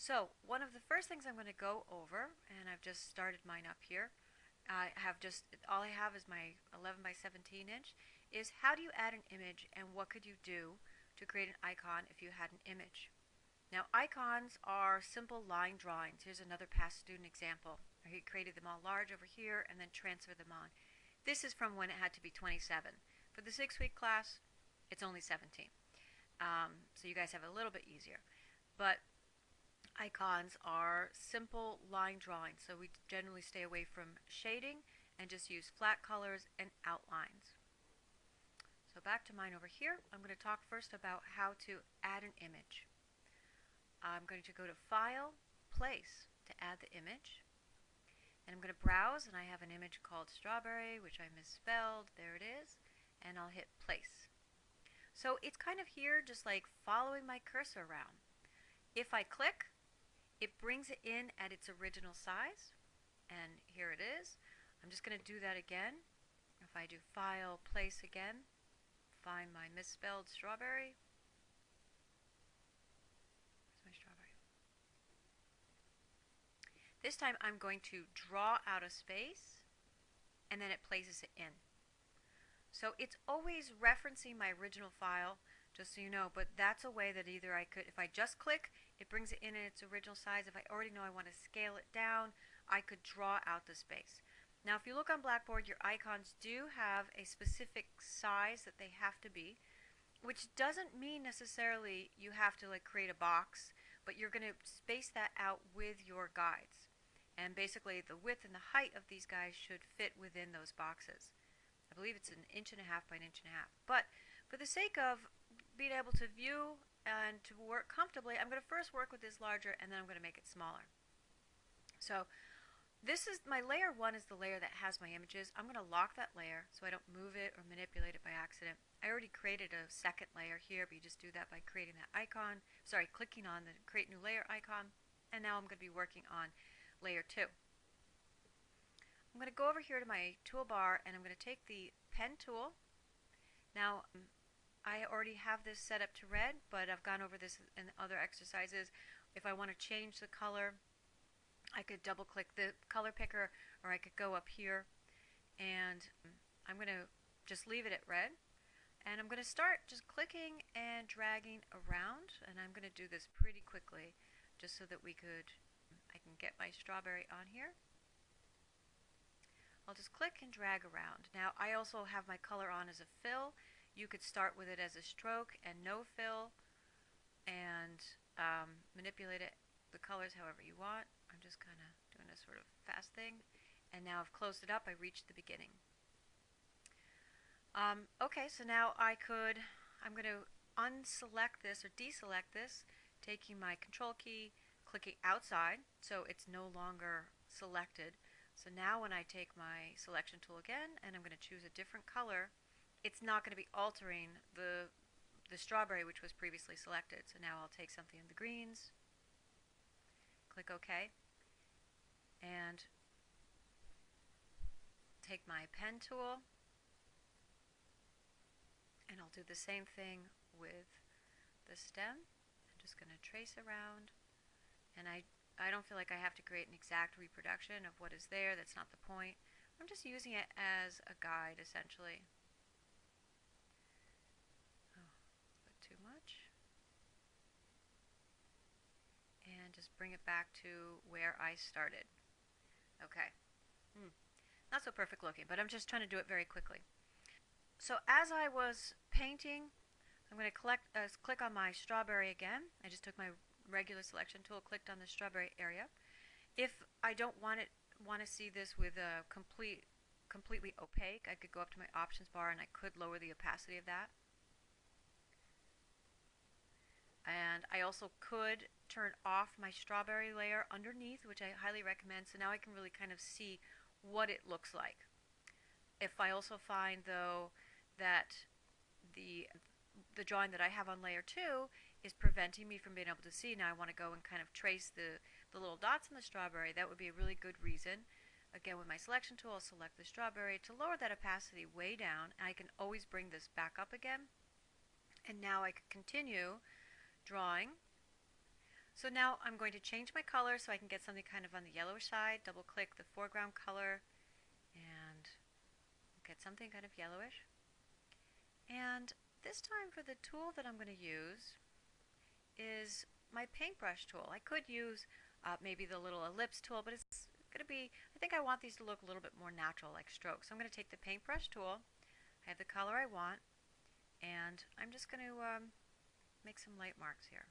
So one of the first things I'm going to go over, and I've just started mine up here, all I have is my 11 by 17 inch, is how do you add an image and what could you do to create an icon if you had an image. Now icons are simple line drawings. Here's another past student example. He created them all large over here and then transferred them on. This is from when it had to be 27. For the 6-week class, it's only 17. So you guys have it a little bit easier. But icons are simple line drawings, so we generally stay away from shading and just use flat colors and outlines. So back to mine over here, I'm going to talk first about how to add an image. I'm going to go to File, Place to add the image. And I'm going to browse, and I have an image called strawberry, which I misspelled. There it is. And I'll hit Place. So it's kind of here just like following my cursor around. If I click, it brings it in at its original size, and here it is. I'm just going to do that again. If I do File, Place again, find my misspelled strawberry. Where's my strawberry? This time I'm going to draw out a space, and then it places it in. So it's always referencing my original file, just so you know, but that's a way that either I could, if I just click, it brings it in its original size. If I already know I want to scale it down, I could draw out the space. Now if you look on Blackboard, your icons do have a specific size that they have to be, which doesn't mean necessarily you have to create a box, but you're going to space that out with your guides. And basically the width and the height of these guys should fit within those boxes. I believe it's 1.5 inches by 1.5 inches. But for the sake of being able to view and to work comfortably, I'm going to first work with this larger, and then I'm going to make it smaller. So this is my layer 1 is the layer that has my images. I'm going to lock that layer so I don't move it or manipulate it by accident. I already created a second layer here, but you just do that by creating that icon. Sorry, clicking on the Create New Layer icon. And now I'm going to be working on layer 2. I'm going to go over here to my toolbar, and I'm going to take the pen tool. Now I already have this set up to red, but I've gone over this in other exercises. If I want to change the color, I could double click the color picker, or I could go up here, and I'm going to just leave it at red. And I'm going to start just clicking and dragging around, and I'm going to do this pretty quickly just so that I can get my strawberry on here. I'll just click and drag around. Now I also have my color on as a fill. You could start with it as a stroke and no fill, and manipulate the colors however you want. I'm just kind of doing a sort of fast thing. And now I've closed it up. I reached the beginning. Okay, so now I'm going to unselect this or deselect this, taking my control key, clicking outside, so it's no longer selected. So now when I take my selection tool again, and I'm going to choose a different color, it's not going to be altering the strawberry which was previously selected. So now I'll take something in the greens, click OK, and take my pen tool, and I'll do the same thing with the stem. I'm just going to trace around, and I don't feel like I have to create an exact reproduction of what is there. That's not the point. I'm just using it as a guide, essentially. Oh, a bit too much. And just bring it back to where I started. Okay. Not so perfect looking, but I'm just trying to do it very quickly. So as I was painting, I'm going to click on my strawberry again. I just took my regular selection tool, clicked on the strawberry area. If I don't want to see this with a completely opaque, I could go up to my options bar and I could lower the opacity of that. And I also could turn off my strawberry layer underneath, which I highly recommend, so now I can really kind of see what it looks like. If I also find, though, that the drawing that I have on layer 2 is preventing me from being able to see, now I want to go and kind of trace the little dots in the strawberry, that would be a really good reason. Again, with my selection tool, I'll select the strawberry to lower that opacity way down, and I can always bring this back up again. And now I can continue drawing So now I'm going to change my color so I can get something kind of on the yellowish side. Double click the foreground color and get something kind of yellowish. And this time for the tool that I'm going to use is my paintbrush tool. I could use maybe the little ellipse tool, but it's going to be, I think I want these to look a little bit more natural, like strokes. So I'm going to take the paintbrush tool, I have the color I want, and I'm just going to make some light marks here.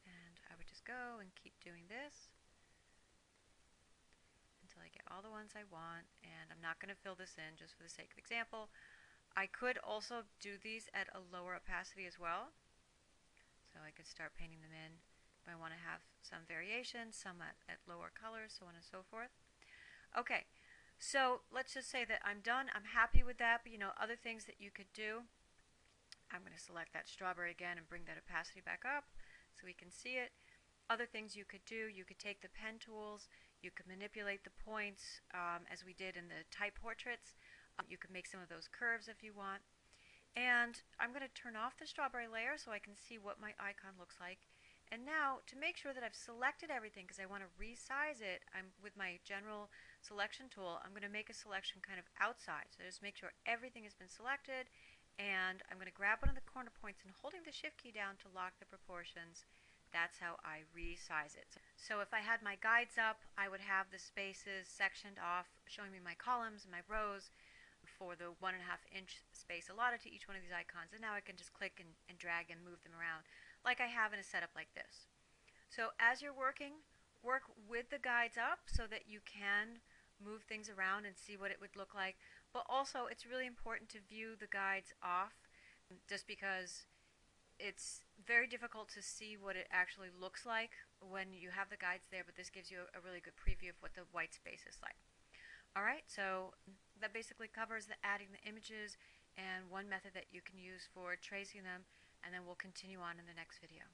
And I would just go and keep doing this until I get all the ones I want, and I'm not going to fill this in just for the sake of example. I could also do these at a lower opacity as well. So I could start painting them in if I want to have some variation, some at lower colors, so on and so forth. Okay, so let's just say that I'm done. I'm happy with that, but other things that you could do. I'm going to select that strawberry again and bring that opacity back up so we can see it. Other things you could do, you could take the pen tools, you could manipulate the points as we did in the type portraits. You could make some of those curves if you want. And I'm going to turn off the strawberry layer so I can see what my icon looks like. And now, to make sure that I've selected everything, because I want to resize it, with my general selection tool, I'm going to make a selection kind of outside. So just make sure everything has been selected. And I'm going to grab one of the corner points and holding the shift key down to lock the proportions. That's how I resize it. So if I had my guides up, I would have the spaces sectioned off, showing me my columns and my rows for the 1.5 inch space allotted to each one of these icons. And now I can just click and drag and move them around like I have in a setup like this. So as you're working, work with the guides up so that you can move things around and see what it would look like. But also, it's really important to view the guides off, just because it's very difficult to see what it actually looks like when you have the guides there, but this gives you a really good preview of what the white space is like. Alright, so that basically covers the adding the images and one method that you can use for tracing them, and then we'll continue on in the next video.